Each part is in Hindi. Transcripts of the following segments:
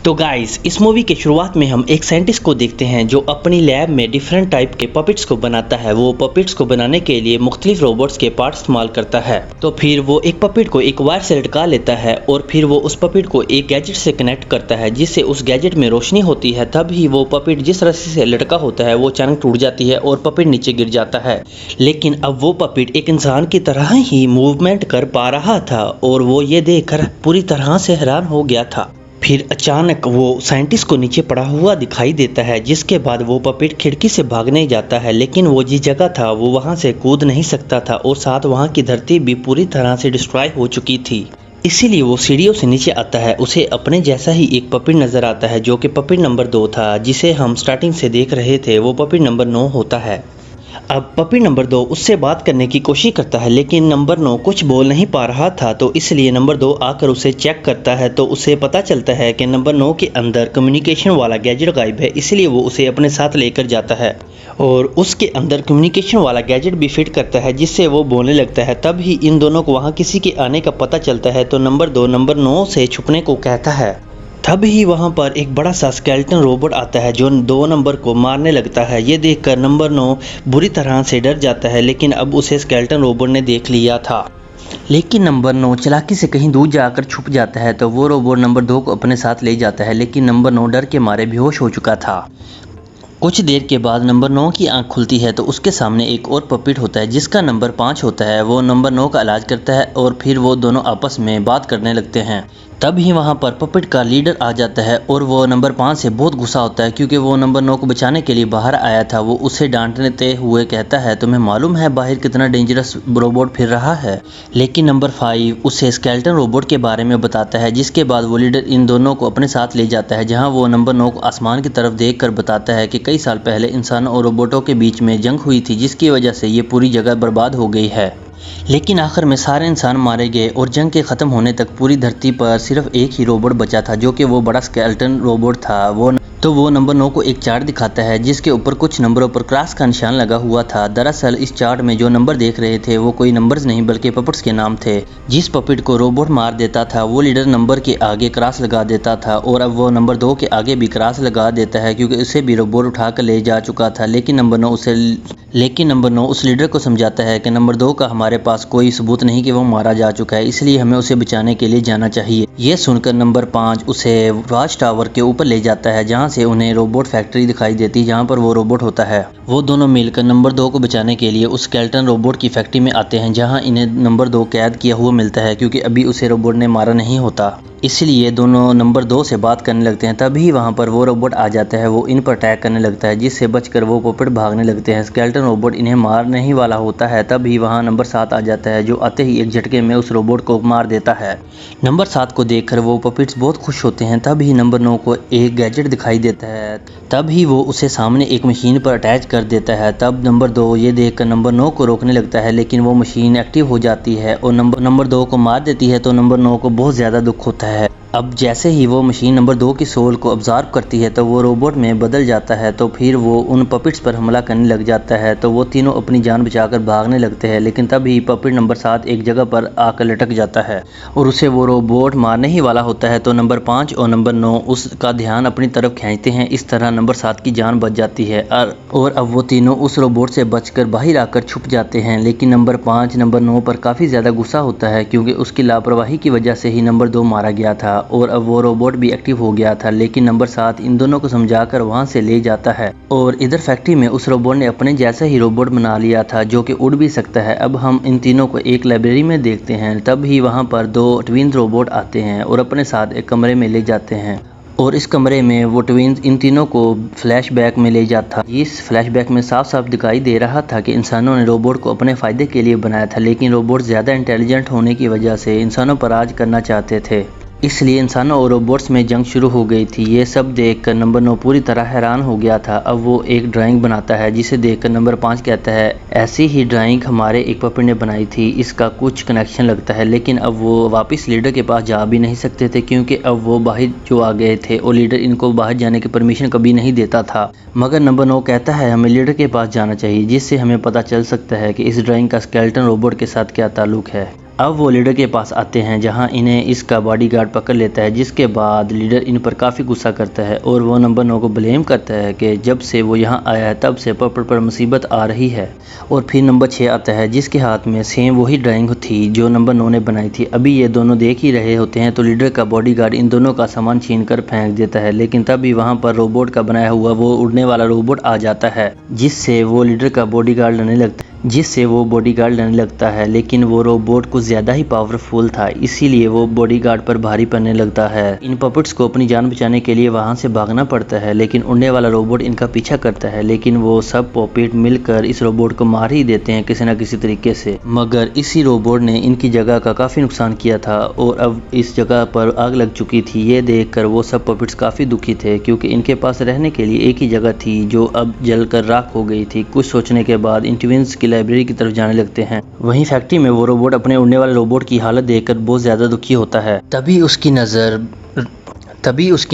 तो गाइस, इस मूवी के शुरुआत में हम एक साइंटिस्ट को देखते हैं जो अपनी लैब में डिफरेंट टाइप के पपेट्स को बनाता है। वो पपेट्स को बनाने के लिए मुख्तलिफ रोबोट्स के पार्ट इस्तेमाल करता है। तो फिर वो एक पपेट को एक वायर से लटका लेता है और फिर वो उस पपेट को एक गैजेट से कनेक्ट करता है जिससे उस गैजेट में रोशनी होती है। तब ही वो पपेट जिस रस्सी से लटका होता है वो अचानक टूट जाती है और पपेट नीचे गिर जाता है। लेकिन अब वो पपेट एक इंसान की तरह ही मूवमेंट कर पा रहा था और वो ये देखकर पूरी तरह से हैरान हो गया था। फिर अचानक वो साइंटिस्ट को नीचे पड़ा हुआ दिखाई देता है, जिसके बाद वो पपेट खिड़की से भागने जाता है। लेकिन वो जिस जगह था वो वहां से कूद नहीं सकता था और साथ वहां की धरती भी पूरी तरह से डिस्ट्रॉय हो चुकी थी। इसीलिए वो सीढ़ियों से नीचे आता है। उसे अपने जैसा ही एक पपेट नजर आता है जो कि पपेट नंबर 2 था, जिसे हम स्टार्टिंग से देख रहे थे। वो पपेट नंबर 9 होता है। अब पपी नंबर 2 उससे बात करने की कोशिश करता है, लेकिन नंबर 9 कुछ बोल नहीं पा रहा था। तो इसलिए नंबर 2 आकर उसे चेक करता है तो उसे पता चलता है कि नंबर 9 के अंदर कम्युनिकेशन वाला गैजेट गायब है। इसलिए वो उसे अपने साथ लेकर जाता है और उसके अंदर कम्युनिकेशन वाला गैजेट भी फिट करता है जिससे वो बोलने लगता है। तब ही इन दोनों को वहाँ किसी के आने का पता चलता है तो नंबर 2 नंबर 9 से छुपने को कहता है। तब ही वहां पर एक बड़ा सा स्केलेटन रोबोट आता है जो 2 नंबर को मारने लगता है। ये देखकर नंबर 9 बुरी तरह से डर जाता है, लेकिन अब उसे स्केलेटन रोबोट ने देख लिया था। लेकिन नंबर 9 चालाकी से कहीं दूर जाकर छुप जाता है तो वो रोबोट नंबर 2 को अपने साथ ले जाता है, लेकिन नंबर 9 डर के मारे बेहोश हो चुका था। कुछ देर के बाद नंबर 9 की आंख खुलती है तो उसके सामने एक और पपेट होता है जिसका नंबर 5 होता है। वो नंबर 9 का इलाज करता है और फिर वो दोनों आपस में बात करने लगते हैं। तब ही वहाँ पर पपेट का लीडर आ जाता है और वो नंबर 5 से बहुत गुस्सा होता है क्योंकि वो नंबर 9 को बचाने के लिए बाहर आया था। वो उसे डांटते हुए कहता है, तुम्हें मालूम है बाहर कितना डेंजरस रोबोट फिर रहा है। लेकिन नंबर 5 उसे स्केलेटन रोबोट के बारे में बताता है, जिसके बाद वो लीडर इन दोनों को अपने साथ ले जाता है, जहाँ वो नंबर 9 को आसमान की तरफ देख कर बताता है कि कई साल पहले इंसानों और रोबोटों के बीच में जंग हुई थी जिसकी वजह से ये पूरी जगह बर्बाद हो गई है। लेकिन आखिर में सारे इंसान मारे गए और जंग के ख़त्म होने तक पूरी धरती पर सिर्फ एक ही रोबोट बचा था जो कि वो बड़ा स्केलेटन रोबोट था। वो नंबर 9 को एक चार्ट दिखाता है जिसके ऊपर कुछ नंबरों पर क्रॉस का निशान लगा हुआ था। दरअसल इस चार्ट में जो नंबर देख रहे थे वो कोई नंबर्स नहीं बल्कि पपेट्स के नाम थे। जिस पपेट को रोबोट मार देता था वो लीडर नंबर के आगे क्रॉस लगा देता था और अब वो नंबर 2 के आगे भी क्रॉस लगा देता है क्योंकि उसे भी रोबोट उठाकर ले जा चुका था। लेकिन नंबर 9 उस लीडर को समझाता है कि नंबर 2 का हमारे पास कोई सबूत नहीं कि वो मारा जा चुका है, इसलिए हमें उसे बचाने के लिए जाना चाहिए। ये सुनकर नंबर 5 उसे वॉच टावर के ऊपर ले जाता है जहाँ से उन्हें रोबोट फैक्ट्री दिखाई देती है जहाँ पर वो रोबोट होता है। वो दोनों मिलकर नंबर 2 को बचाने के लिए उस स्केलेटन रोबोट की फैक्ट्री में आते हैं जहाँ इन्हें नंबर 2 कैद किया हुआ मिलता है क्योंकि अभी उसे रोबोट ने मारा नहीं होता। इसलिए दोनों नंबर 2 से बात करने लगते हैं। तभी वहाँ पर वो रोबोट आ जाता है। वो इन पर अटैक करने लगता है जिससे बचकर वो पपेट भागने लगते हैं। स्केलेटन रोबोट इन्हें मारने ही वाला होता है। तभी वहाँ नंबर 7 आ जाता है जो आते ही एक झटके में उस रोबोट को मार देता है। नंबर 7 को देखकर वो पपेट्स बहुत खुश होते हैं। तभी नंबर 9 को एक गैजेट दिखाई देता है। तभी वो उसे सामने एक मशीन पर अटैच कर देता है। तब नंबर 2 ये देखकर नंबर 9 को रोकने लगता है, लेकिन वो मशीन एक्टिव हो जाती है और नंबर 2 को मार देती है। तो नंबर 9 को बहुत ज़्यादा दुख होता है। अब जैसे ही वो मशीन नंबर 2 की सोल को ऑब्जर्व करती है तो वो रोबोट में बदल जाता है। तो फिर वो उन पपेट्स पर हमला करने लग जाता है। तो वो तीनों अपनी जान बचाकर भागने लगते हैं, लेकिन तभी पपेट नंबर 7 एक जगह पर आकर लटक जाता है और उसे वो रोबोट मारने ही वाला होता है। तो नंबर 5 और नंबर 9 उसका ध्यान अपनी तरफ खींचते हैं। इस तरह नंबर 7 की जान बच जाती है और अब वो तीनों उस रोबोट से बचकर बाहर आकर छुप जाते हैं। लेकिन नंबर 5 नंबर 9 पर काफ़ी ज़्यादा गुस्सा होता है क्योंकि उसकी लापरवाही की वजह से ही नंबर 2 मारा गया था और अब वो रोबोट भी एक्टिव हो गया था। लेकिन नंबर 7 इन दोनों को समझाकर वहां से ले जाता है और इधर फैक्ट्री में उस रोबोट ने अपने जैसा ही रोबोट बना लिया था जो कि उड़ भी सकता है। अब हम इन तीनों को एक लाइब्रेरी में देखते हैं। तब ही वहां पर 2 ट्विन रोबोट आते हैं और अपने साथ एक कमरे में ले जाते हैं और इस कमरे में वो ट्विन्स इन तीनों को फ्लैशबैक में ले जाता। इस फ्लैशबैक में साफ साफ दिखाई दे रहा था कि इंसानों ने रोबोट को अपने फ़ायदे के लिए बनाया था, लेकिन रोबोट ज़्यादा इंटेलिजेंट होने की वजह से इंसानों पर राज करना चाहते थे। इसलिए इंसानों और रोबोट्स में जंग शुरू हो गई थी। ये सब देखकर नंबर 9 पूरी तरह हैरान हो गया था। अब वो एक ड्राइंग बनाता है जिसे देखकर नंबर 5 कहता है, ऐसी ही ड्राइंग हमारे एक पपेट ने बनाई थी, इसका कुछ कनेक्शन लगता है। लेकिन अब वो वापस लीडर के पास जा भी नहीं सकते थे क्योंकि अब वो बाहर जो आ गए थे और लीडर इनको बाहर जाने की परमिशन कभी नहीं देता था। मगर नंबर 9 कहता है हमें लीडर के पास जाना चाहिए जिससे हमें पता चल सकता है कि इस ड्राइंग का स्केलेटन रोबोट के साथ क्या ताल्लुक है। अब वो लीडर के पास आते हैं जहां इन्हें इसका बॉडीगार्ड पकड़ लेता है, जिसके बाद लीडर इन पर काफ़ी गुस्सा करता है और वो नंबर 9 को ब्लेम करता है कि जब से वो यहां आया है तब से पॉपट पर मुसीबत आ रही है। और फिर नंबर 6 आता है जिसके हाथ में सेम वही ड्राइंग थी जो नंबर 9 ने बनाई थी। अभी ये दोनों देख ही रहे होते हैं तो लीडर का बॉडीगार्ड इन दोनों का सामान छीन कर फेंक देता है, लेकिन तभी वहाँ पर रोबोट का बनाया हुआ वो उड़ने वाला रोबोट आ जाता है जिससे वो लीडर का बॉडीगार्ड लेने लगता है। लेकिन वो रोबोट कुछ ज़्यादा ही पावरफुल था, इसीलिए वो बॉडीगार्ड पर भारी पड़ने लगता है। इन पपेट्स को अपनी जान बचाने के लिए वहाँ से भागना पड़ता है, लेकिन उड़ने वाला रोबोट इनका पीछा करता है। लेकिन वो सब पपेट मिलकर इस रोबोट को मार ही देते हैं किसी न किसी तरीके से, मगर इसी रोबोट ने इनकी जगह का काफ़ी नुकसान किया था और अब इस जगह पर आग लग चुकी थी। ये देखकर वो सब पपेट्स काफ़ी दुखी थे क्योंकि इनके पास रहने के लिए एक ही जगह थी जो अब जलकर राख हो गई थी। कुछ सोचने के बाद इन ट्विंस की लाइब्रेरी की तरफ जाने लगते हैं। वहीं फैक्ट्री में वो रोबोट अपने उड़ने वाले रोबोट की हालत देखकर बहुत ज़्यादा दुखी होता है। तभी उसकी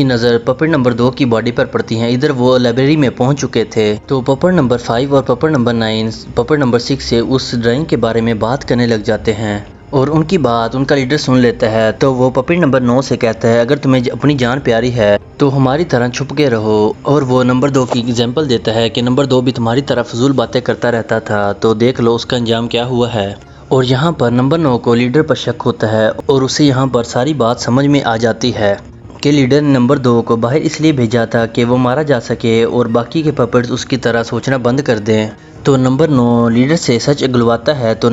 नज़र पपेट नंबर 2 की बॉडी पर पड़ती है। इधर वो लाइब्रेरी में पहुंच चुके थे तो पपेट नंबर 5 और पपेट नंबर 9 पपेट नंबर 6 से उस ड्राइंग के बारे में बात करने लग जाते हैं और उनकी बात उनका लीडर सुन लेता है। तो वो पपेट नंबर 9 से कहता है अगर तुम्हें अपनी जान प्यारी है तो हमारी तरह छुप के रहो। और वो नंबर 2 की एग्जांपल देता है कि नंबर 2 भी तुम्हारी तरह फजूल बातें करता रहता था, तो देख लो उसका अंजाम क्या हुआ है। और यहाँ पर नंबर 9 को लीडर पर शक होता है और उसे यहाँ पर सारी बात समझ में आ जाती है कि लीडर ने नंबर 2 को बाहर इसलिए भेजा था कि वो मारा जा सके और बाकी के पपेट्स उसकी तरह सोचना बंद कर दें। तो नंबर 9 लीडर से सच उगलवाता है तो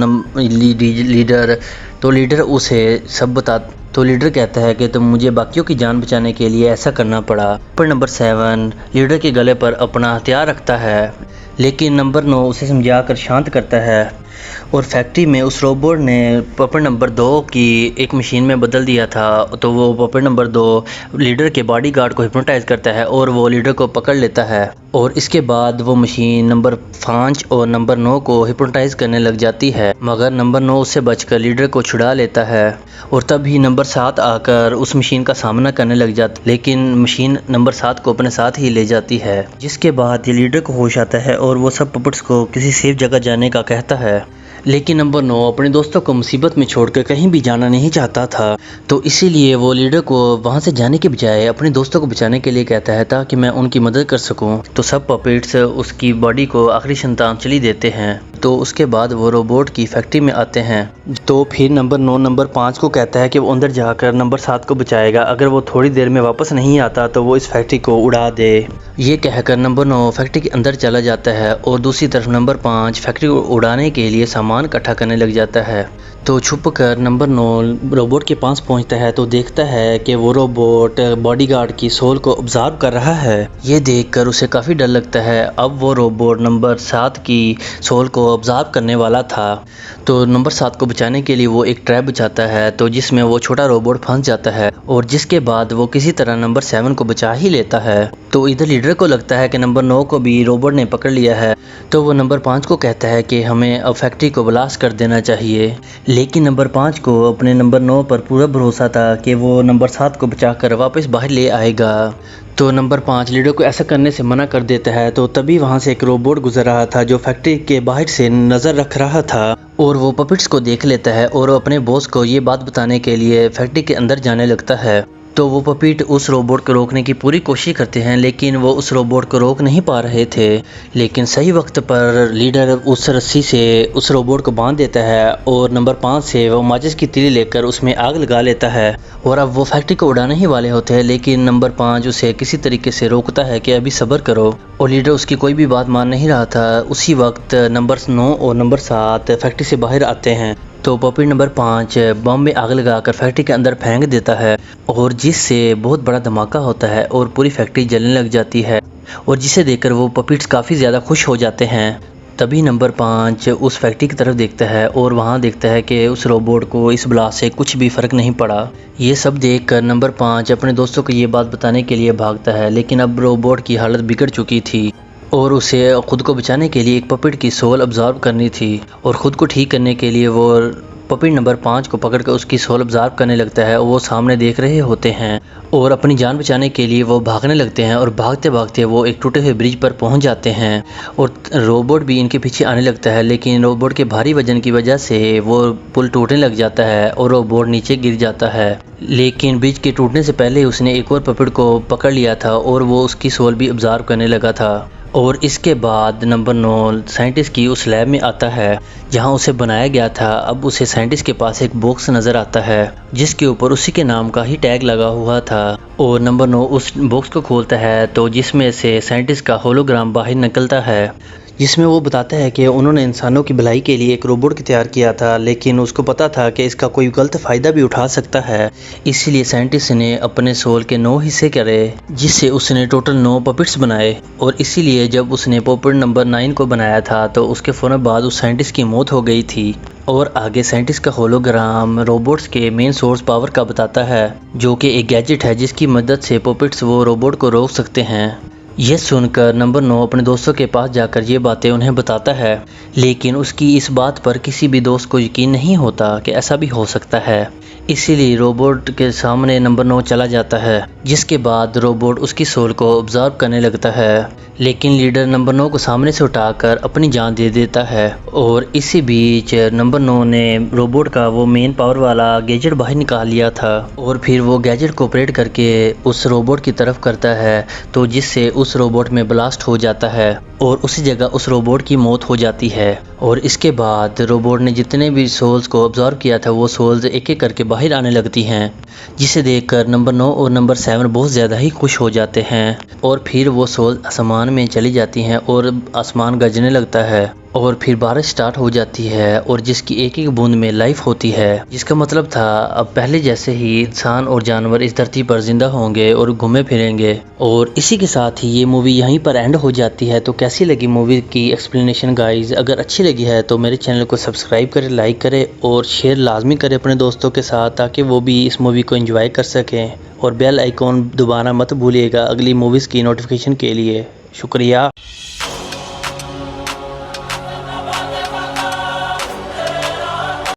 लीडर उसे सब बता तो लीडर कहता है कि तुम मुझे बाकियों की जान बचाने के लिए ऐसा करना पड़ा। पर नंबर 7 लीडर के गले पर अपना हथियार रखता है, लेकिन नंबर 9 उसे समझाकर शांत करता है। और फैक्ट्री में उस रोबोट ने पपेट नंबर 2 की एक मशीन में बदल दिया था, तो वो पपेट नंबर 2 लीडर के बॉडीगार्ड को हिप्नोटाइज करता है और वो लीडर को पकड़ लेता है। और इसके बाद वो मशीन नंबर 5 और नंबर 9 को हिप्नोटाइज करने लग जाती है, मगर नंबर 9 उससे बचकर लीडर को छुड़ा लेता है। और तभी नंबर 7 आकर उस मशीन का सामना करने लग जाती, लेकिन मशीन नंबर 7 को अपने साथ ही ले जाती है। जिसके बाद ये लीडर को होश आता है और वो सब पपेट्स को किसी सेफ जगह जाने का कहता है। लेकिन नंबर 9 अपने दोस्तों को मुसीबत में छोड़कर कहीं भी जाना नहीं चाहता था, तो इसीलिए वो लीडर को वहां से जाने के बजाय अपने दोस्तों को बचाने के लिए कहता है ताकि मैं उनकी मदद कर सकूं। तो सब पपेट्स उसकी बॉडी को आखिरी श्रद्धांजलि देते हैं। तो उसके बाद वो रोबोट की फैक्ट्री में आते हैं। तो फिर नंबर 9 नंबर 5 को कहता है कि वो अंदर जाकर नंबर 7 को बचाएगा, अगर वो थोड़ी देर में वापस नहीं आता तो वो इस फैक्ट्री को उड़ा दे। ये कहकर नंबर 9 फैक्ट्री के अंदर चला जाता है और दूसरी तरफ नंबर 5 फैक्ट्री को उड़ाने के लिए सामान इकट्ठा करने लग जाता है। तो छुपकर नंबर 9 रोबोट के पास पहुंचता है तो देखता है कि वो रोबोट बॉडीगार्ड की सोल को ऑब्जर्व कर रहा है। ये देखकर उसे काफ़ी डर लगता है। अब वो रोबोट नंबर 7 की सोल को ऑब्जर्व करने वाला था, तो नंबर 7 को बचाने के लिए वो एक ट्रैप बिछाता है, तो जिसमें वो छोटा रोबोट फंस जाता है और जिसके बाद वो किसी तरह नंबर 7 को बचा ही लेता है। तो इधर लीडर को लगता है कि नंबर 9 को भी रोबोट ने पकड़ लिया है, तो वो नंबर 5 को कहता है कि हमें अब फैक्ट्री को ब्लास्ट कर देना चाहिए। लेकिन नंबर 5 को अपने नंबर 9 पर पूरा भरोसा था कि वो नंबर 7 को बचाकर वापस बाहर ले आएगा। तो नंबर 5 लीडर को ऐसा करने से मना कर देता है। तो तभी वहाँ से एक रोबोट गुजर रहा था जो फैक्ट्री के बाहर से नज़र रख रहा था और वो पपेट्स को देख लेता है और अपने बॉस को ये बात बताने के लिए फैक्ट्री के अंदर जाने लगता है। तो वो पपेट उस रोबोट को रोकने की पूरी कोशिश करते हैं, लेकिन वो उस रोबोट को रोक नहीं पा रहे थे। लेकिन सही वक्त पर लीडर उस रस्सी से उस रोबोट को बांध देता है और नंबर 5 से वो माचिस की तीली लेकर उसमें आग लगा लेता है। और अब वो फैक्ट्री को उड़ाने ही वाले होते हैं, लेकिन नंबर 5 उसे किसी तरीके से रोकता है कि अभी सब्र करो, और लीडर उसकी कोई भी बात मान नहीं रहा था। उसी वक्त नंबर 9 और नंबर 7 फैक्ट्री से बाहर आते हैं। तो पपेट नंबर 5 बम में आग लगाकर फैक्ट्री के अंदर फेंक देता है और जिससे बहुत बड़ा धमाका होता है और पूरी फैक्ट्री जलने लग जाती है, और जिसे देखकर वो पपेट्स काफ़ी ज़्यादा खुश हो जाते हैं। तभी नंबर 5 उस फैक्ट्री की तरफ देखता है और वहाँ देखता है कि उस रोबोट को इस ब्लास्ट से कुछ भी फ़र्क नहीं पड़ा। ये सब देखकर नंबर 5 अपने दोस्तों को ये बात बताने के लिए भागता है, लेकिन अब रोबोट की हालत बिगड़ चुकी थी और उसे खुद को बचाने के लिए एक पपेट की सोल अब्जॉर्ब करनी थी, और ख़ुद को ठीक करने के लिए वो पपिट नंबर 5 को पकड़कर उसकी सोल ऑब्जर्व करने लगता है। वो सामने देख रहे होते हैं और अपनी जान बचाने के लिए वो भागने लगते हैं और भागते भागते वो एक टूटे हुए ब्रिज पर पहुंच जाते हैं और रोबोट भी इनके पीछे आने लगता है, लेकिन रोबोट के भारी वजन की वजह से वो पुल टूटने लग जाता है और रोबोट नीचे गिर जाता है। लेकिन ब्रिज के टूटने से पहले उसने एक और पपिट को पकड़ लिया था और वो उसकी सोल भी ऑब्जर्व करने लगा था। और इसके बाद नंबर 9 साइंटिस्ट की उस लैब में आता है जहां उसे बनाया गया था। अब उसे साइंटिस्ट के पास एक बॉक्स नज़र आता है जिसके ऊपर उसी के नाम का ही टैग लगा हुआ था और नंबर 9 उस बॉक्स को खोलता है तो जिसमें से साइंटिस्ट का होलोग्राम बाहर निकलता है, जिसमें वो बताता है कि उन्होंने इंसानों की भलाई के लिए एक रोबोट तैयार किया था, लेकिन उसको पता था कि इसका कोई गलत फ़ायदा भी उठा सकता है। इसीलिए साइंटिस्ट ने अपने सोल के 9 हिस्से करे जिससे उसने टोटल 9 पपिट्स बनाए। और इसीलिए जब उसने पपिट नंबर 9 को बनाया था तो उसके फ़ौरन बाद उस साइंटिस्ट की मौत हो गई थी। और आगे साइंटिस्ट का होलोग्राम रोबोट्स के मेन सोर्स पावर का बताता है, जो कि एक गैजेट है जिसकी मदद से पपिट्स वो रोबोट को रोक सकते हैं। यह सुनकर नंबर 9 अपने दोस्तों के पास जाकर ये बातें उन्हें बताता है, लेकिन उसकी इस बात पर किसी भी दोस्त को यकीन नहीं होता कि ऐसा भी हो सकता है। इसीलिए रोबोट के सामने नंबर 9 चला जाता है, जिसके बाद रोबोट उसकी सोल को ऑब्जर्व करने लगता है, लेकिन लीडर नंबर 9 को सामने से उठाकर अपनी जान दे देता है। और इसी बीच नंबर 9 ने रोबोट का वो मेन पावर वाला गैजेट बाहर निकाल लिया था और फिर वो गैजेट को ऑपरेट करके उस रोबोट की तरफ करता है, तो जिससे उस रोबोट में ब्लास्ट हो जाता है और उसी जगह उस रोबोट की मौत हो जाती है। और इसके बाद रोबोट ने जितने भी सोल्स को ऑब्जर्व किया था वो सोल्स एक एक करके बाहर आने लगती हैं, जिसे देखकर नंबर 9 और नंबर 7 बहुत ज़्यादा ही खुश हो जाते हैं। और फिर वो सोल आसमान में चली जाती हैं और आसमान गरजने लगता है और फिर बारिश स्टार्ट हो जाती है और जिसकी एक एक बूंद में लाइफ होती है, जिसका मतलब था अब पहले जैसे ही इंसान और जानवर इस धरती पर जिंदा होंगे और घूमे फिरेंगे। और इसी के साथ ही ये मूवी यहीं पर एंड हो जाती है। तो कैसी लगी मूवी की एक्सप्लेनेशन गाइज? अगर अच्छी लगी है तो मेरे चैनल को सब्सक्राइब करें, लाइक करें और शेयर लाजमी करें अपने दोस्तों के साथ, ताकि वो भी इस मूवी को एंजॉय कर सकें। और बेल आइकॉन दबाना मत भूलिएगा अगली मूवीज़ की नोटिफिकेशन के लिए। शुक्रिया।